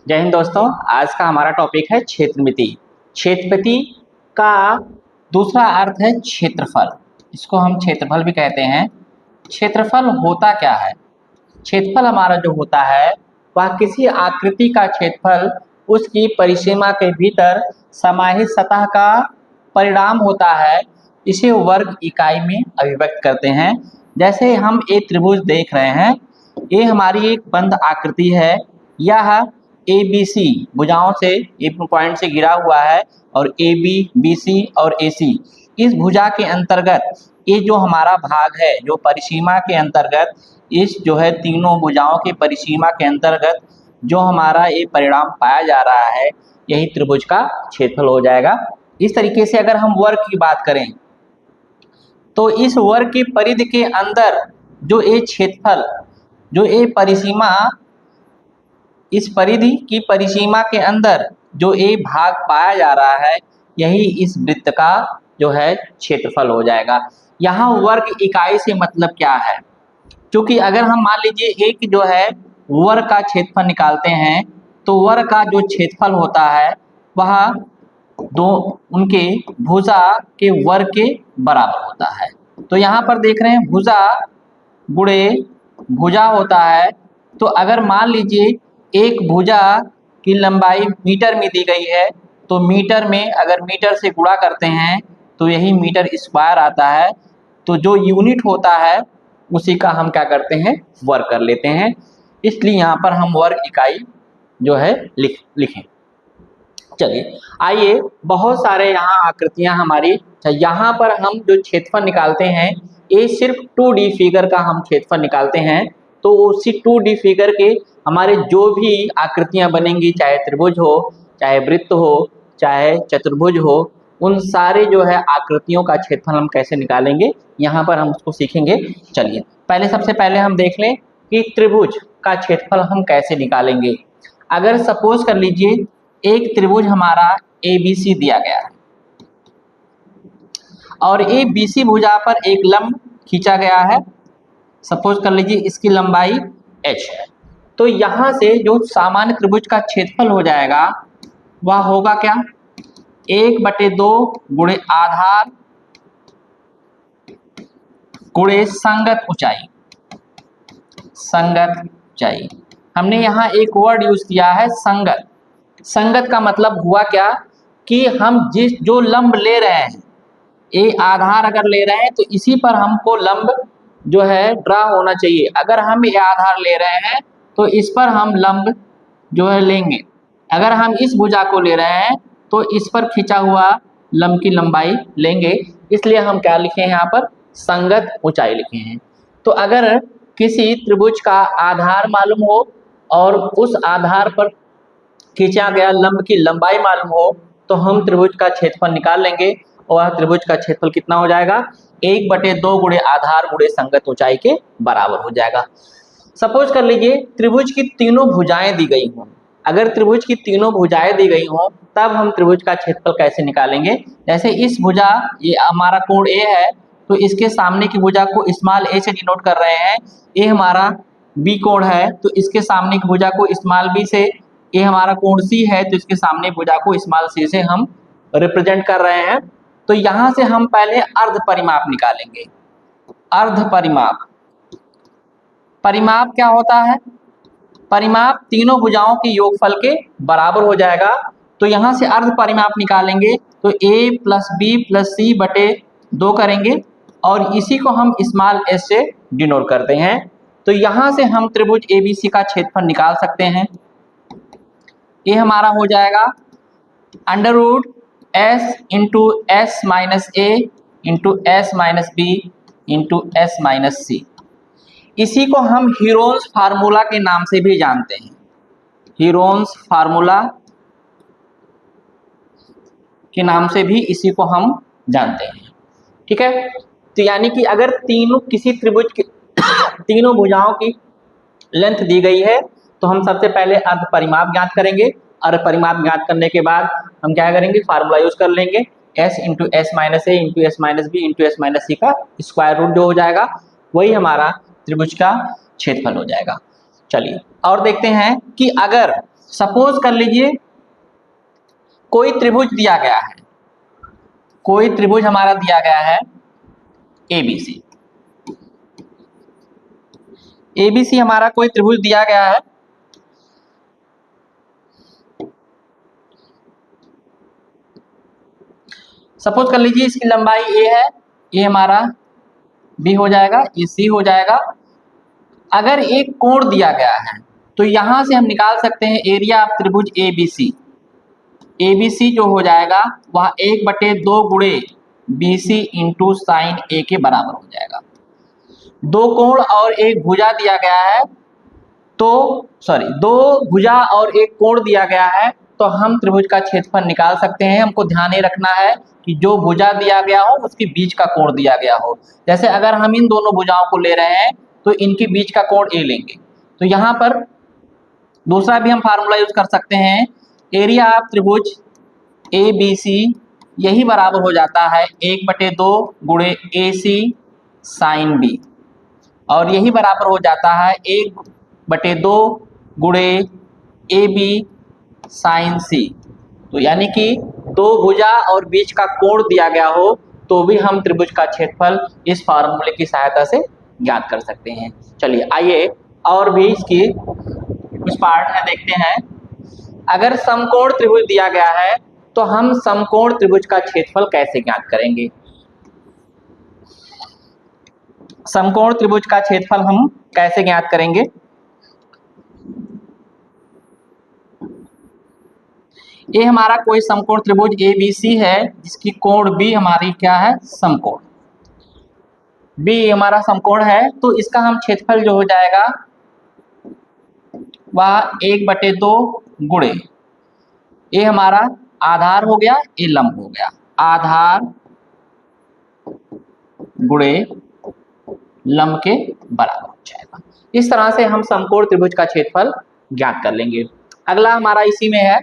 जय हिंद दोस्तों। आज का हमारा टॉपिक है क्षेत्रमिति। क्षेत्रमिति का दूसरा अर्थ है क्षेत्रफल। इसको हम क्षेत्रफल भी कहते हैं। क्षेत्रफल होता क्या है? क्षेत्रफल हमारा जो होता है वह किसी आकृति का क्षेत्रफल उसकी परिसीमा के भीतर समाहित सतह का परिणाम होता है। इसे वर्ग इकाई में अभिव्यक्त करते हैं। जैसे हम एक त्रिभुज देख रहे हैं, ये हमारी एक बंद आकृति है। यह ए बी सी भुजाओं से एक पॉइंट से घिरा हुआ है और ए बी बी सी और ए सी इस भुजा के अंतर्गत ये जो हमारा भाग है, जो परिसीमा के अंतर्गत इस जो है तीनों भुजाओं के परिसीमा के अंतर्गत जो हमारा ये परिणाम पाया जा रहा है, यही त्रिभुज का क्षेत्रफल हो जाएगा। इस तरीके से अगर हम वर्ग की बात करें तो इस वर्ग की परिधि के अंदर जो ये क्षेत्रफल, जो ये परिसीमा, इस परिधि की परिसीमा के अंदर जो ये भाग पाया जा रहा है, यही इस वृत्त का जो है क्षेत्रफल हो जाएगा। यहाँ वर्ग इकाई से मतलब क्या है? क्योंकि अगर हम मान लीजिए एक जो है वर्ग का क्षेत्रफल निकालते हैं तो वर्ग का जो क्षेत्रफल होता है वह दो उनके भुजा के वर्ग के बराबर होता है। तो यहाँ पर देख रहे हैं भुजा गुणे भुजा होता है। तो अगर मान लीजिए एक भुजा की लंबाई मीटर में दी गई है तो मीटर में अगर मीटर से गुणा करते हैं तो यही मीटर स्क्वायर आता है। तो जो यूनिट होता है उसी का हम क्या करते हैं, वर्ग कर लेते हैं। इसलिए यहाँ पर हम वर्ग इकाई जो है लिखें। चलिए आइए, बहुत सारे यहाँ आकृतियां हमारी, यहाँ पर हम जो क्षेत्रफल निकालते हैं ये सिर्फ 2D फिगर का हम क्षेत्रफल निकालते हैं। तो उसी 2D फिगर के हमारे जो भी आकृतियां बनेंगी, चाहे त्रिभुज हो, चाहे वृत्त हो, चाहे चतुर्भुज हो, उन सारे जो है आकृतियों का क्षेत्रफल हम कैसे निकालेंगे, यहाँ पर हम उसको सीखेंगे। चलिए सबसे पहले हम देख लें कि त्रिभुज का क्षेत्रफल हम कैसे निकालेंगे। अगर सपोज कर लीजिए एक त्रिभुज हमारा ABC दिया गया है और ABC भुजा पर एक लंब खींचा गया है। सपोज कर लीजिए इसकी लंबाई h है। तो यहाँ से जो सामान्य त्रिभुज का क्षेत्रफल हो जाएगा वह होगा क्या, 1/2 गुणे आधार गुणे संगत ऊंचाई। संगत ऊंचाई, हमने यहाँ एक वर्ड यूज किया है संगत। संगत का मतलब हुआ क्या कि हम जो लंब ले रहे हैं, ये आधार अगर ले रहे हैं तो इसी पर हमको लंब जो है ड्रा होना चाहिए। अगर हम ये आधार ले रहे हैं तो इस पर हम लंब जो है लेंगे। अगर हम इस भुजा को ले रहे हैं तो इस पर खींचा हुआ लंब की लंबाई लेंगे। इसलिए हम क्या लिखे हैं, यहाँ पर संगत ऊंचाई लिखे हैं। तो अगर किसी त्रिभुज का आधार मालूम हो और उस आधार पर खींचा गया लंब की लंबाई मालूम हो तो हम त्रिभुज का क्षेत्रफल निकाल लेंगे और वह त्रिभुज का क्षेत्रफल कितना हो जाएगा, 1/2 गुणे आधार गुणे संगत ऊंचाई के बराबर हो जाएगा। सपोज कर लीजिए त्रिभुज की तीनों भुजाएं दी गई हों। अगर त्रिभुज की तीनों भुजाएं दी गई हों तब हम त्रिभुज का क्षेत्रफल कैसे निकालेंगे। जैसे इस भुजा, ये हमारा कोण A है तो इसके सामने की भुजा को स्मॉल a से डिनोट कर रहे हैं। ये हमारा B कोण है तो इसके सामने की भुजा को स्मॉल b से, ये हमारा कोण C है तो इसके सामने भुजा को स्मॉल c से हम रिप्रेजेंट कर रहे हैं। तो यहाँ से हम पहले अर्ध परिमाप निकालेंगे। अर्ध परिमाप, परिमाप क्या होता है, परिमाप तीनों भुजाओं के योगफल के बराबर हो जाएगा। तो यहाँ से अर्ध परिमाप निकालेंगे तो a + b + c बटे 2 करेंगे और इसी को हम स्मॉल s से डिनोट करते हैं। तो यहाँ से हम त्रिभुज ABC का क्षेत्रफल निकाल सकते हैं। ये हमारा हो जाएगा √s × s - a × s - b × s - c। इसी को हम हीरोन्स फार्मूला के नाम से भी जानते हैं। हीरोन्स फार्मूला के नाम से भी इसी को हम जानते हैं। ठीक है। तो यानी कि अगर किसी त्रिभुज की तीनों भुजाओं की लेंथ दी गई है तो हम सबसे पहले अर्ध परिमाप ज्ञात करेंगे। अर्ध परिमाप ज्ञात करने के बाद हम क्या करेंगे, फार्मूला यूज कर लेंगे, s × s - a × s - b × s - c का स्क्वायर रूट जो हो जाएगा वही हमारा त्रिभुज का क्षेत्रफल हो जाएगा। चलिए और देखते हैं कि अगर सपोज कर लीजिए कोई त्रिभुज दिया गया है, कोई त्रिभुज हमारा दिया गया है एबीसी। एबीसी हमारा कोई त्रिभुज दिया गया है। सपोज कर लीजिए इसकी लंबाई ए है, ये हमारा बी हो जाएगा, ये सी हो जाएगा। अगर एक कोण दिया गया है तो यहां से हम निकाल सकते हैं एरिया ऑफ त्रिभुज एबीसी। एबीसी जो हो जाएगा वह 1/2 गुणे बीसी इंटू साइन ए के बराबर हो जाएगा। दो कोण और एक भुजा दिया गया है, तो दो भुजा और एक कोण दिया गया है, तो हम त्रिभुज का क्षेत्रफल निकाल सकते हैं। हमको ध्यान ये रखना है कि जो भुजा दिया गया हो उसके बीच का कोण दिया गया हो। जैसे अगर हम इन दोनों भुजाओं को ले रहे हैं तो इनके बीच का कोण ए लेंगे। तो यहाँ पर दूसरा भी हम फार्मूला यूज कर सकते हैं, एरिया ऑफ त्रिभुज ए बी सी यही बराबर हो जाता है 1/2 गुणे ए सी साइन बी, और यही बराबर हो जाता है 1/2 गुणे ए बी साइन सी। तो यानी कि दो भुजा और बीच का कोण दिया गया हो तो भी हम त्रिभुज का क्षेत्रफल इस फार्मूले की सहायता से ज्ञात कर सकते हैं। चलिए आइए और भी इसकी कुछ पार्ट में देखते हैं। अगर समकोण त्रिभुज दिया गया है तो हम समकोण त्रिभुज का क्षेत्रफल कैसे ज्ञात करेंगे। समकोण त्रिभुज का क्षेत्रफल हम कैसे ज्ञात करेंगे। ये हमारा कोई समकोण त्रिभुज ए बी सी है जिसकी कोण बी हमारी क्या है, समकोण बी हमारा समकोण है। तो इसका हम क्षेत्रफल जो हो जाएगा वह 1/2 गुणे, ये हमारा आधार हो गया, ये लंब हो गया, आधार गुणे लंब के बराबर हो जाएगा। इस तरह से हम समकोण त्रिभुज का क्षेत्रफल ज्ञात कर लेंगे। अगला हमारा इसी में है,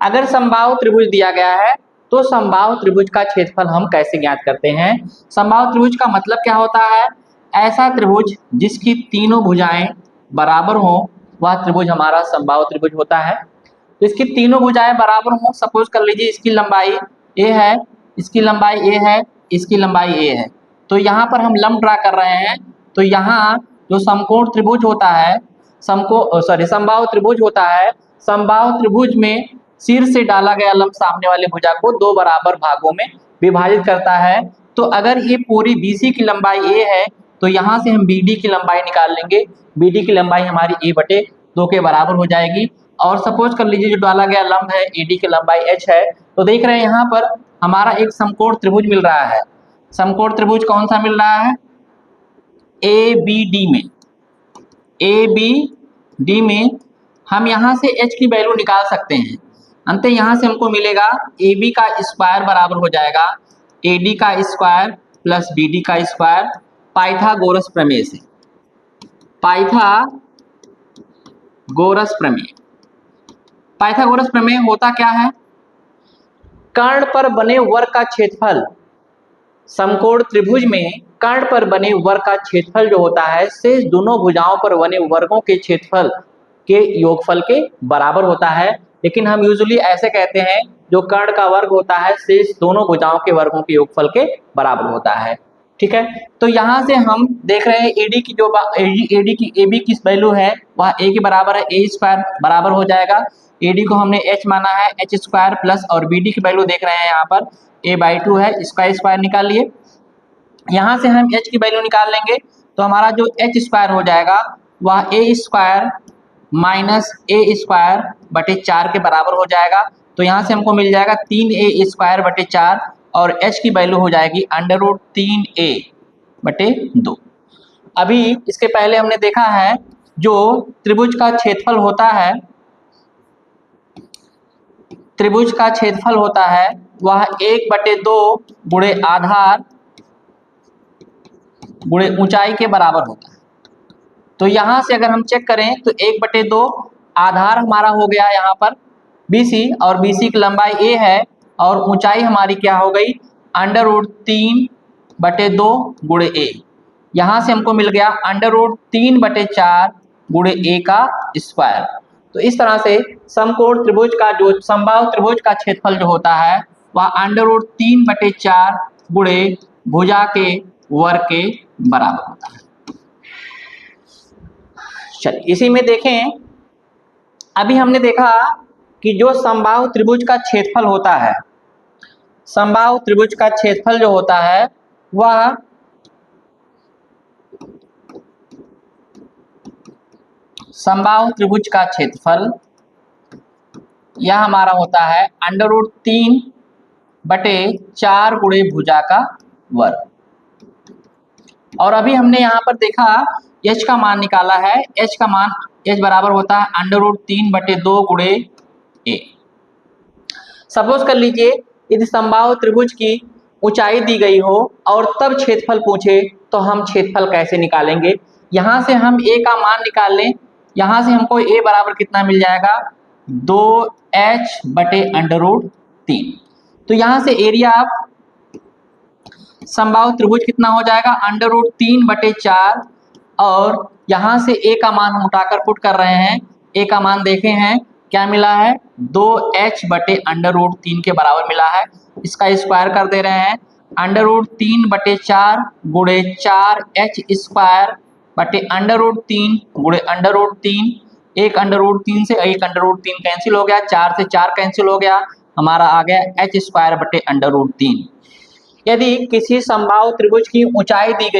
अगर समबाहु त्रिभुज दिया गया है तो समबाहु त्रिभुज का क्षेत्रफल हम कैसे ज्ञात करते हैं। समबाहु त्रिभुज का मतलब क्या होता है, ऐसा त्रिभुज जिसकी तीनों भुजाएं बराबर हो वह त्रिभुज हमारा समबाहु त्रिभुज होता है। तो इसकी तीनों भुजाएं बराबर हो, सपोज कर लीजिए इसकी लंबाई ए है, इसकी लंबाई ए है, इसकी लंबाई ए है। तो यहाँ पर हम लंब ड्रा कर रहे हैं, तो यहाँ जो समकोण त्रिभुज होता है, समबाहु त्रिभुज होता है, समबाहु त्रिभुज में सिर से डाला गया लंब सामने वाले भुजा को दो बराबर भागों में विभाजित करता है। तो अगर ये पूरी BC की लंबाई a है तो यहाँ से हम BD की लंबाई निकाल लेंगे। BD की लंबाई हमारी a/2 के बराबर हो जाएगी। और सपोज कर लीजिए जो डाला गया लंब है AD की लंबाई h है, तो देख रहे हैं यहाँ पर हमारा एक समकोण त्रिभुज मिल रहा है। समकोण त्रिभुज कौन सा मिल रहा है, ABD में। ABD में हम यहाँ से h की वैल्यू निकाल सकते हैं। अंत यहाँ से हमको मिलेगा AB का स्क्वायर बराबर हो जाएगा AD का स्क्वायर प्लस BD का स्क्वायर, पाइथागोरस प्रमेय से। पाइथागोरस प्रमेय, पाइथागोरस प्रमेय होता क्या है, कर्ण पर बने वर्ग का क्षेत्रफल, समकोण त्रिभुज में कर्ण पर बने वर्ग का क्षेत्रफल जो होता है शेष दोनों भुजाओं पर बने वर्गों के क्षेत्रफल के योगफल के बराबर होता है। लेकिन हम यूजुअली ऐसे कहते हैं जो कर्ण का वर्ग होता है शेष दोनों भुजाओं के वर्गों के योगफल के बराबर होता है। ठीक है, तो यहाँ से हम देख रहे हैं AD की जो AB की वैल्यू है वह a के बराबर है, a² बराबर हो जाएगा। AD को हमने h माना है, h² प्लस, और BD की वैल्यू देख रहे हैं यहाँ पर a/2 है, इसका स्क्वायर निकाल लिए। यहाँ से हम h की वैल्यू निकाल लेंगे तो हमारा जो h² हो जाएगा वह a² माइनस a²/4 के बराबर हो जाएगा। तो यहाँ से हमको मिल जाएगा 3a²/4 और h की वैल्यू हो जाएगी √3a/2। अभी इसके पहले हमने देखा है जो त्रिभुज का क्षेत्रफल होता है, त्रिभुज का क्षेत्रफल होता है वह 1/2 गुणे आधार गुणे ऊंचाई के बराबर होता है। तो यहाँ से अगर हम चेक करें तो 1/2 आधार हमारा हो गया यहाँ पर BC, और BC की लंबाई a है और ऊंचाई हमारी क्या हो गई √3/2 गुणे a, यहाँ से हमको मिल गया √3/4 गुणे a का स्क्वायर। तो इस तरह से समकोण त्रिभुज का जो समबाहु त्रिभुज का क्षेत्रफल जो होता है वह √3/4 गुणे भुजा के वर्ग के बराबर होता है। चलिए इसी में देखें, अभी हमने देखा कि जो समबाहु त्रिभुज का क्षेत्रफल होता है, समबाहु त्रिभुज का क्षेत्रफल जो होता है वह समबाहु त्रिभुज का क्षेत्रफल यह हमारा होता है √3/4 गुणे भुजा का वर्ग। और अभी हमने यहाँ पर देखा h का मान निकाला है, h का मान h बराबर होता है √3/2 गुणे a। सपोज कर लीजिए यदि समबाहु त्रिभुज की ऊंचाई दी गई हो और तब क्षेत्रफल पूछे तो हम क्षेत्रफल कैसे निकालेंगे। यहाँ से हम a का मान निकाल लें, यहाँ से हमको a बराबर कितना मिल जाएगा 2h/√3। तो यहाँ से एरिया ऑफ समबाहु त्रिभुज कितना हो जाएगा √3/4 और यहाँ से a का मान हम उठाकर पुट कर रहे हैं, a का मान देखे हैं क्या मिला है 2h/√3 के बराबर मिला है। इसका स्क्वायर कर दे रहे हैं √3/4 गुणे 4h² गुणे √3। एक √3 से एक √3 कैंसिल हो गया, 4 से 4 कैंसिल हो गया, हमारा आ गया h² यदि किसी समबाहु त्रिभुज की ऊंचाई दी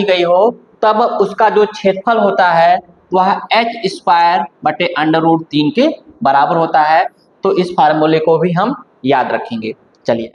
गई हो तब उसका जो क्षेत्रफल होता है वह h² के बराबर होता है। तो इस फार्मूले को भी हम याद रखेंगे। चलिए